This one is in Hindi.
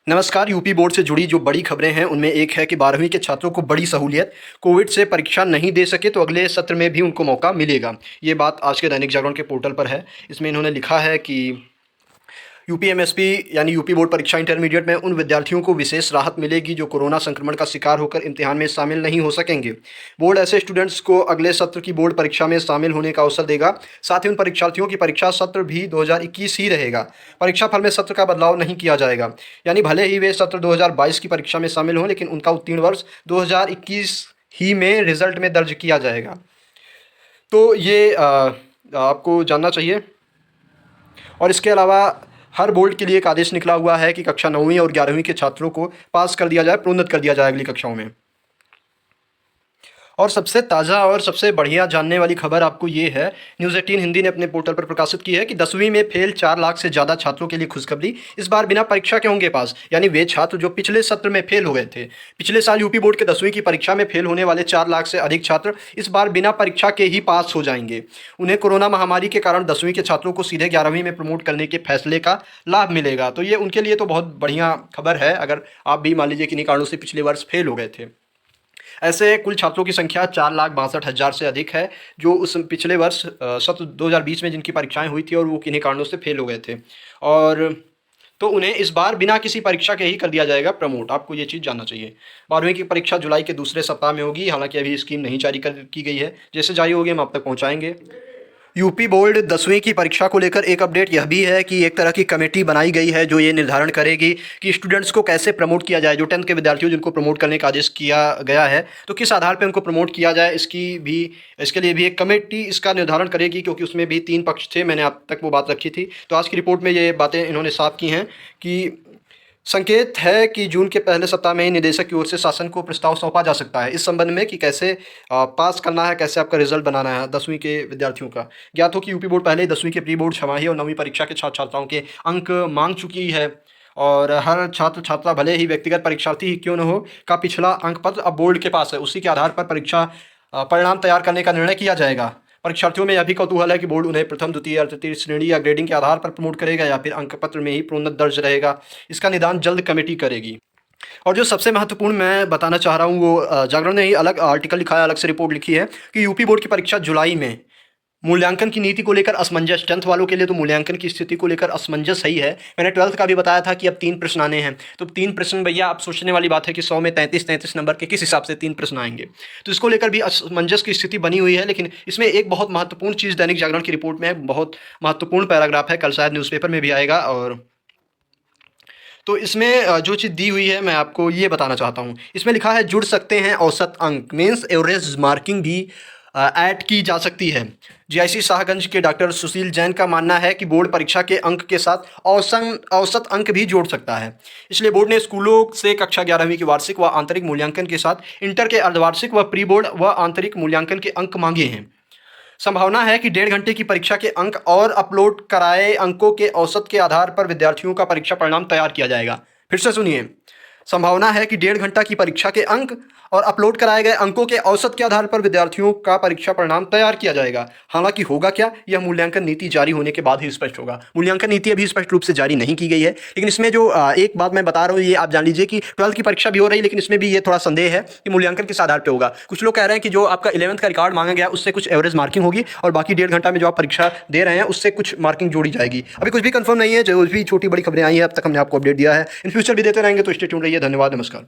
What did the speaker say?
नमस्कार। यूपी बोर्ड से जुड़ी जो बड़ी खबरें हैं उनमें एक है कि 12वीं के छात्रों को बड़ी सहूलियत। कोविड से परीक्षा नहीं दे सके तो अगले सत्र में भी उनको मौका मिलेगा। ये बात आज के दैनिक जागरण के पोर्टल पर है। इसमें इन्होंने लिखा है कि यूपीएमएसपी यानी यूपी बोर्ड परीक्षा इंटरमीडिएट में उन विद्यार्थियों को विशेष राहत मिलेगी जो कोरोना संक्रमण का शिकार होकर इम्तिहान में शामिल नहीं हो सकेंगे। बोर्ड ऐसे स्टूडेंट्स को अगले सत्र की बोर्ड परीक्षा में शामिल होने का अवसर देगा। साथ ही उन परीक्षार्थियों की परीक्षा सत्र भी 2021 ही रहेगा। परीक्षा फल में सत्र का बदलाव नहीं किया जाएगा। यानी भले ही वे सत्र 2022 की परीक्षा में शामिल हों, लेकिन उनका उत्तीर्ण वर्ष 2021 ही में रिजल्ट में दर्ज किया जाएगा। तो ये आपको जानना चाहिए। और इसके अलावा हर बोर्ड के लिए एक आदेश निकला हुआ है कि कक्षा 9वीं और 11वीं के छात्रों को पास कर दिया जाए, प्रोन्नत कर दिया जाए अगली कक्षाओं में। और सबसे ताज़ा और सबसे बढ़िया जानने वाली खबर आपको ये है, न्यूज़ 18 हिंदी ने अपने पोर्टल पर प्रकाशित की है कि 10वीं में फेल 4 लाख से ज़्यादा छात्रों के लिए खुशखबरी। इस बार बिना परीक्षा के होंगे पास। यानी वे छात्र जो पिछले सत्र में फेल हो गए थे। पिछले साल यूपी बोर्ड के 10वीं की परीक्षा में फेल होने वाले 4 लाख से अधिक छात्र इस बार बिना परीक्षा के ही पास हो जाएंगे। उन्हें कोरोना महामारी के कारण 10वीं के छात्रों को सीधे 11वीं में प्रमोट करने के फैसले का लाभ मिलेगा। तो ये उनके लिए तो बहुत बढ़िया खबर है, अगर आप भी मान लीजिए किन्हीं कारणों से पिछले वर्ष फेल हो गए थे। ऐसे कुल छात्रों की संख्या 4,62,000 से अधिक है, जो उस पिछले वर्ष सत्र 2020 में जिनकी परीक्षाएं हुई थी और वो किन्हीं कारणों से फेल हो गए थे। और तो उन्हें इस बार बिना किसी परीक्षा के ही कर दिया जाएगा प्रमोट। आपको ये चीज़ जानना चाहिए। 12वीं की परीक्षा जुलाई के दूसरे सप्ताह में होगी। हालांकि अभी स्कीम नहीं जारी की गई है। जैसे जारी होगी हम आप तक पहुँचाएँगे। यूपी बोर्ड 10वीं की परीक्षा को लेकर एक अपडेट यह भी है कि एक तरह की कमेटी बनाई गई है जो ये निर्धारण करेगी कि स्टूडेंट्स को कैसे प्रमोट किया जाए। जो 10th के विद्यार्थियों जिनको प्रमोट करने का आदेश किया गया है, तो किस आधार पर उनको प्रमोट किया जाए, इसके लिए भी एक कमेटी इसका निर्धारण करेगी, क्योंकि उसमें भी 3 पक्ष थे। मैंने आप तक वो बात रखी थी। तो आज की रिपोर्ट में ये बातें इन्होंने साफ की हैं कि संकेत है कि जून के पहले सप्ताह में ही निदेशक की ओर से शासन को प्रस्ताव सौंपा जा सकता है इस संबंध में कि कैसे पास करना है, कैसे आपका रिजल्ट बनाना है 10वीं के विद्यार्थियों का। ज्ञात हो कि यूपी बोर्ड पहले ही 10वीं के प्री बोर्ड, छमाही और 9वीं परीक्षा के छात्र छात्राओं के अंक मांग चुकी है। और हर छात्र छात्रा, भले ही व्यक्तिगत परीक्षार्थी ही क्यों न हो, का पिछला अंक पत्र अब बोर्ड के पास है। उसी के आधार पर परीक्षा परिणाम तैयार करने का निर्णय किया जाएगा। परीक्षार्थियों में यह भी कौतूहल है कि बोर्ड उन्हें प्रथम, द्वितीय या तृतीय श्रेणी या ग्रेडिंग के आधार पर प्रमोट करेगा या फिर अंक पत्र में ही प्रोन्नत दर्ज रहेगा। इसका निदान जल्द कमेटी करेगी। और जो सबसे महत्वपूर्ण मैं बताना चाह रहा हूँ, वो जागरण ने ही अलग आर्टिकल लिखा है, अलग से रिपोर्ट लिखी है कि यूपी बोर्ड की परीक्षा जुलाई में। मूल्यांकन की नीति को लेकर असमंजस। 10th वालों के लिए तो मूल्यांकन की स्थिति को लेकर असमंजस सही है। मैंने 12th का भी बताया था कि अब 3 प्रश्न आने हैं। तो 3 प्रश्न, भैया आप सोचने वाली बात है कि 100 में 33 नंबर के किस हिसाब से 3 प्रश्न आएंगे। तो इसको लेकर भी असमंजस की स्थिति बनी हुई है। लेकिन इसमें एक बहुत महत्वपूर्ण चीज़ दैनिक जागरण की रिपोर्ट में है, बहुत महत्वपूर्ण पैराग्राफ है, कल शायद न्यूज़पेपर में भी आएगा। और तो इसमें जो चीज़ दी हुई है मैं आपको ये बताना चाहता हूँ। इसमें लिखा है जुड़ सकते हैं औसत अंक, मीन्स एवरेज मार्किंग भी ऐड की जा सकती है। जीआईसी शाहगंज के डॉक्टर सुशील जैन का मानना है कि बोर्ड परीक्षा के अंक के साथ औसत अंक भी जोड़ सकता है। इसलिए बोर्ड ने स्कूलों से कक्षा 11वीं के वार्षिक व आंतरिक मूल्यांकन के साथ इंटर के अर्धवार्षिक व प्री बोर्ड व आंतरिक मूल्यांकन के अंक मांगे हैं। संभावना है कि 1.5 घंटे की परीक्षा के अंक और अपलोड कराए अंकों के औसत के आधार पर विद्यार्थियों का परीक्षा परिणाम तैयार किया जाएगा। फिर से सुनिए, संभावना है कि 1.5 घंटा की परीक्षा के अंक और अपलोड कराए गए अंकों के औसत के आधार पर विद्यार्थियों का परीक्षा परिणाम तैयार किया जाएगा। हालांकि होगा क्या, यह मूल्यांकन नीति जारी होने के बाद ही स्पष्ट होगा। मूल्यांकन नीति अभी स्पष्ट रूप से जारी नहीं की गई है। लेकिन इसमें जो एक बात मैं बता रहा हूँ, ये आप जान लीजिए कि 12th की परीक्षा भी हो रही है, लेकिन इसमें भी ये थोड़ा संदेह है कि मूल्यांकन किस आधार पर होगा। कुछ लोग कह रहे हैं कि जो आपका 11th का रिकॉर्ड मांगा गया उससे कुछ एवरेज मार्किंग होगी और बाकी 1.5 घंटा में जो आप परीक्षा दे रहे हैं उससे कुछ मार्किंग जोड़ी जाएगी। अभी कुछ भी कंफर्म नहीं है। जो भी छोटी बड़ी खबरें आई हैं अब तक हमने आपको अपडेट दिया है। इन फ्यूचर भी देते रहेंगे, तो स्टे ट्यून्ड रहिए। धन्यवाद, नमस्कार।